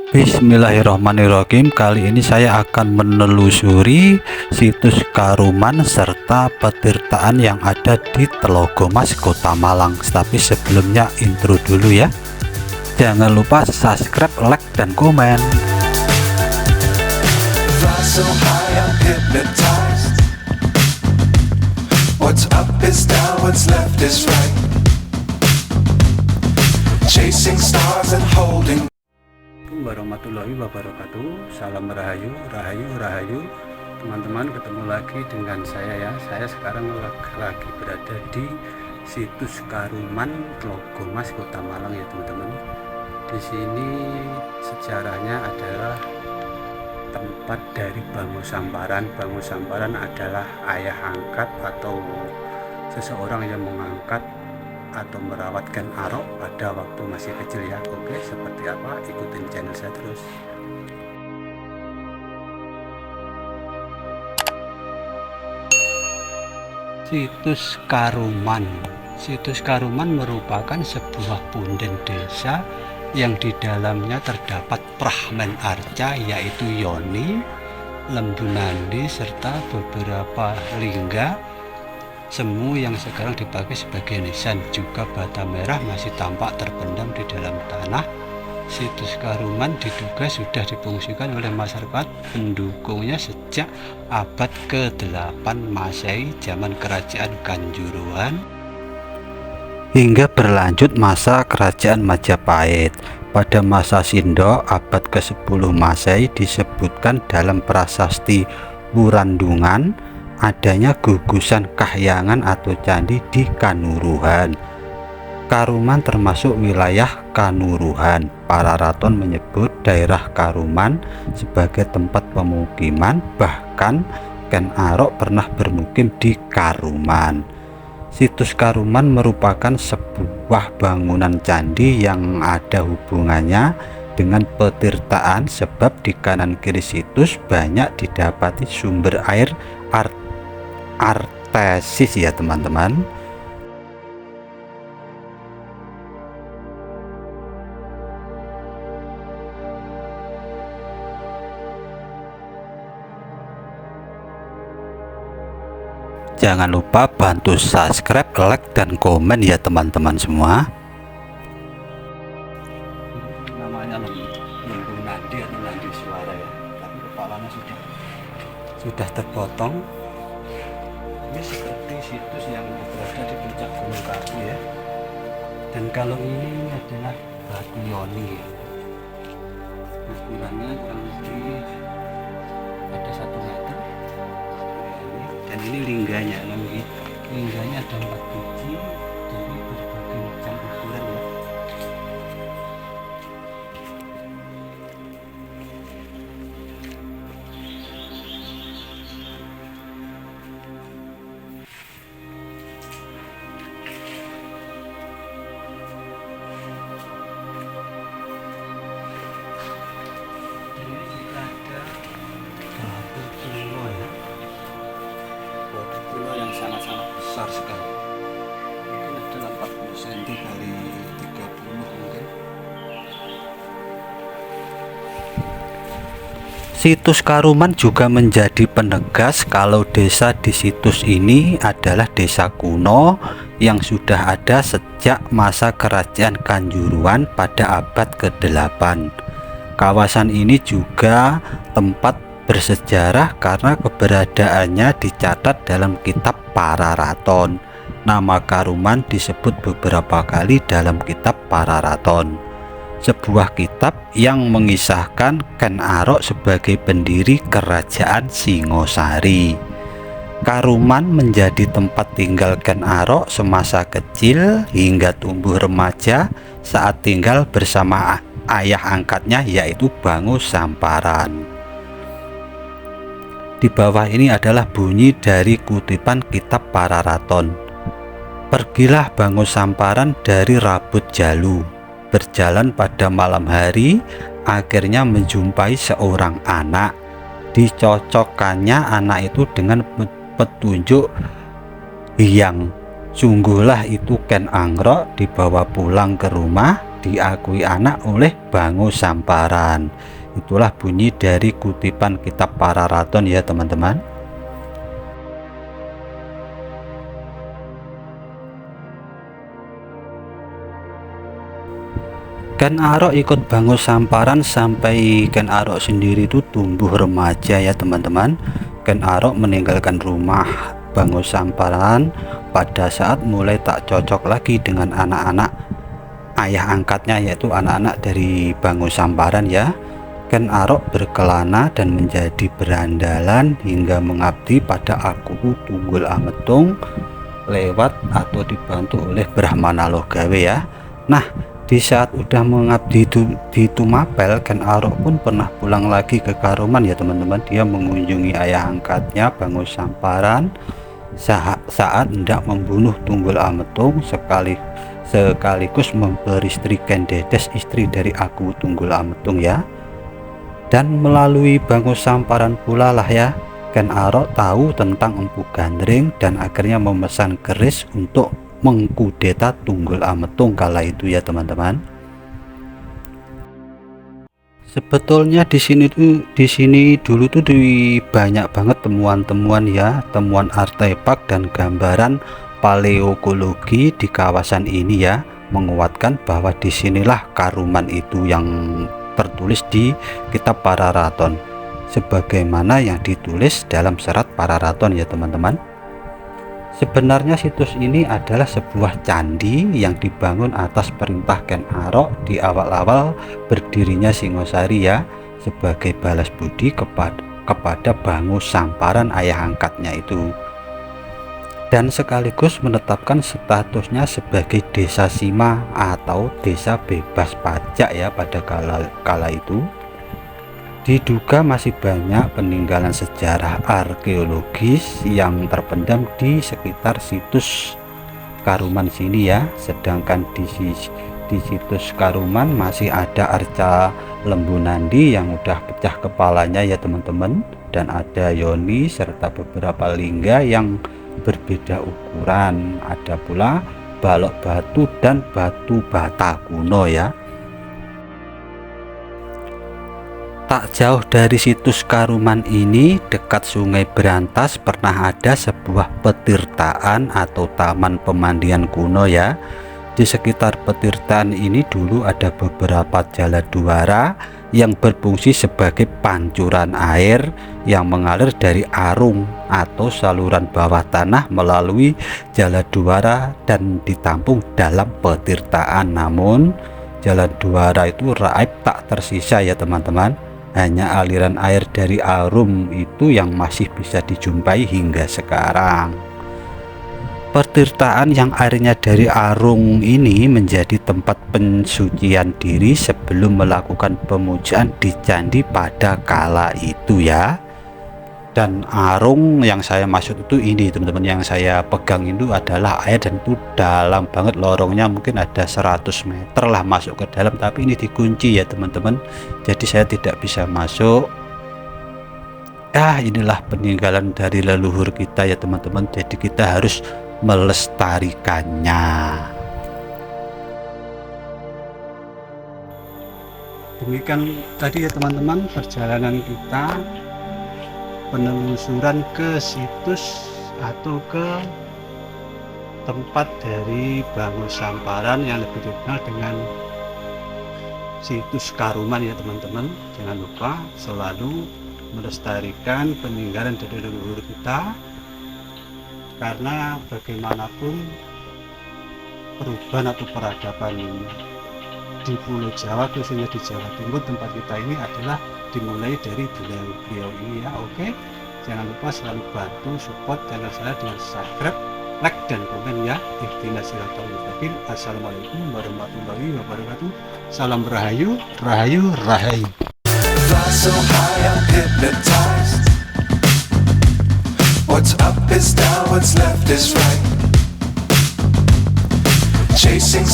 Bismillahirrahmanirrahim. Kali ini saya akan menelusuri situs Karuman serta petirtaan yang ada di Telogomas, Kota Malang. Tapi sebelumnya intro dulu ya. Jangan lupa subscribe, like, dan komen. What's up is down, what's left is right. Chasing stars and holding. Warahmatullahi wabarakatuh. Salam rahayu, rahayu, rahayu. Teman-teman, ketemu lagi dengan saya ya. Saya sekarang lagi berada di situs Karuman Telogomas, Kota Malang ya teman-teman. Di sini sejarahnya adalah tempat dari Bango Samparan. Bango Samparan adalah ayah angkat atau seseorang yang mengangkat atau merawat Ken Arok pada waktu masih kecil ya. Oke, seperti apa? Ikutin channel saya terus. Situs Karuman. Situs Karuman merupakan sebuah punden desa yang di dalamnya terdapat Prahmen Arca, yaitu Yoni, Lembu Nandi, serta beberapa lingga semu yang sekarang dipakai sebagai nisan. Juga bata merah masih tampak terpendam di dalam tanah. Situs Karuman diduga sudah difungsikan oleh masyarakat pendukungnya sejak abad ke-8 Masehi, zaman kerajaan Kanjuruhan, hingga berlanjut masa kerajaan Majapahit. Pada masa Sindo abad ke-10 Masehi disebutkan dalam prasasti Wurandungan adanya gugusan kahyangan atau candi di Kanuruhan. Karuman termasuk wilayah Kanuruhan. Para raton menyebut daerah Karuman sebagai tempat pemukiman, bahkan Ken Arok pernah bermukim di Karuman. Situs Karuman merupakan sebuah bangunan candi yang ada hubungannya dengan petirtaan, sebab di kanan kiri situs banyak didapati sumber air artesis ya teman-teman. Jangan lupa bantu subscribe, like, dan komen ya teman-teman semua. Namanya Lembu Nandi atau Nandi Suara ya, tapi kepalanya sudah terpotong. Ini seperti situs yang berada di puncak Gunung Kapu ya. Dan kalau ini adalah batu Yoni. Ukurannya kurang lebih ada 1 meter. Dan ini lingganya, lingganya ada 4 biji dari berbagai macam ukuran ya. Yang sangat-sangat besar sekali, mungkin ada 40 cm kali 30 mungkin. Situs Karuman juga menjadi penegas kalau desa di situs ini adalah desa kuno yang sudah ada sejak masa kerajaan Kanjuruhan pada abad ke-8. Kawasan ini juga tempat bersejarah karena keberadaannya dicatat dalam kitab Para Raton. Nama Karuman disebut beberapa kali dalam kitab Para Raton, sebuah kitab yang mengisahkan Ken Arok sebagai pendiri kerajaan Singosari. Karuman menjadi tempat tinggal Ken Arok semasa kecil hingga tumbuh remaja saat tinggal bersama ayah angkatnya, yaitu Bango Samparan. Di bawah ini adalah bunyi dari kutipan kitab Para Raton. Pergilah Bango Samparan dari Rabut Jalu, berjalan pada malam hari, akhirnya menjumpai seorang anak. Dicocokkannya anak itu dengan petunjuk yang sungguhlah itu Ken Arok, dibawa pulang ke rumah. diakui anak oleh Bango Samparan. Itulah bunyi dari kutipan kitab Pararaton ya teman-teman. Ken Arok ikut Bango Samparan sampai Ken Arok sendiri itu tumbuh remaja ya teman-teman. Ken Arok meninggalkan rumah Bango Samparan pada saat mulai tak cocok lagi dengan anak-anak ayah angkatnya, yaitu anak-anak dari Bango Samparan ya. Ken Arok berkelana dan menjadi berandalan hingga mengabdi pada Aku Tunggul Ametung lewat atau dibantu oleh Brahmana Logawe ya. Nah, di saat udah mengabdi di Tumapel, Ken Arok pun pernah pulang lagi ke Karuman ya teman-teman. Dia mengunjungi ayah angkatnya Bango Samparan saat hendak membunuh Tunggul Ametung sekaligus memperistri Ken Dedes, istri dari Aku Tunggul Ametung ya. Dan melalui Bango Samparan pula lah ya Ken Arok tahu tentang Empu Gandring dan akhirnya memesan keris untuk mengkudeta Tunggul Ametung kala itu ya teman-teman. Sebetulnya di sini dulu tuh banyak banget temuan-temuan ya, temuan artefak dan gambaran paleokologi di kawasan ini ya, menguatkan bahwa disinilah Karuman itu yang tertulis di kitab Pararaton, sebagaimana yang ditulis dalam serat Pararaton ya teman-teman. Sebenarnya situs ini adalah sebuah candi yang dibangun atas perintah Ken Arok di awal-awal berdirinya Singosari ya, sebagai balas budi kepada Bango Samparan ayah angkatnya itu, dan sekaligus menetapkan statusnya sebagai desa Sima atau desa bebas pajak ya pada kala itu. Diduga masih banyak peninggalan sejarah arkeologis yang terpendam di sekitar situs Karuman sini ya. Sedangkan di situs Karuman masih ada arca Lembu Nandi yang udah pecah kepalanya ya teman-teman, dan ada yoni serta beberapa lingga yang berbeda ukuran. Ada pula balok batu dan batu bata kuno ya. Tak jauh dari situs Karuman ini, dekat Sungai Berantas, pernah ada sebuah petirtaan atau taman pemandian kuno ya. Di sekitar petirtaan ini dulu ada beberapa jaladuara yang berfungsi sebagai pancuran air yang mengalir dari arung atau saluran bawah tanah melalui jaladuara dan ditampung dalam petirtaan. Namun jaladuara itu raib, tak tersisa ya teman-teman. Hanya aliran air dari arung itu yang masih bisa dijumpai hingga sekarang. Petirtaan yang airnya dari arung ini menjadi tempat pensucian diri sebelum melakukan pemujaan di candi pada kala itu ya. Dan arung yang saya maksud itu ini teman-teman, yang saya pegang itu adalah air, dan itu dalam banget, lorongnya mungkin ada 100 meter lah masuk ke dalam, tapi ini dikunci ya teman-teman, jadi saya tidak bisa masuk. Inilah peninggalan dari leluhur kita ya teman-teman, jadi kita harus melestarikannya. Demikian tadi ya teman-teman perjalanan kita penelusuran ke situs atau ke tempat dari Bango Samparan yang lebih dikenal dengan situs Karuman ya teman-teman. Jangan lupa selalu melestarikan peninggalan dari leluhur kita, karena bagaimanapun perubahan atau peradaban di Pulau Jawa, khususnya di Jawa Timur tempat kita ini adalah dimulai dari beliau ini ya. Oke, jangan lupa selalu bantu support channel saya dengan subscribe, like dan komen ya. Ihdinas siratal mustaqim. Assalamualaikum warahmatullahi wabarakatuh. Salam rahayu, rahayu, rahayu. Fly so high, I'm hypnotized. What's up is down, what's left is right. Chasing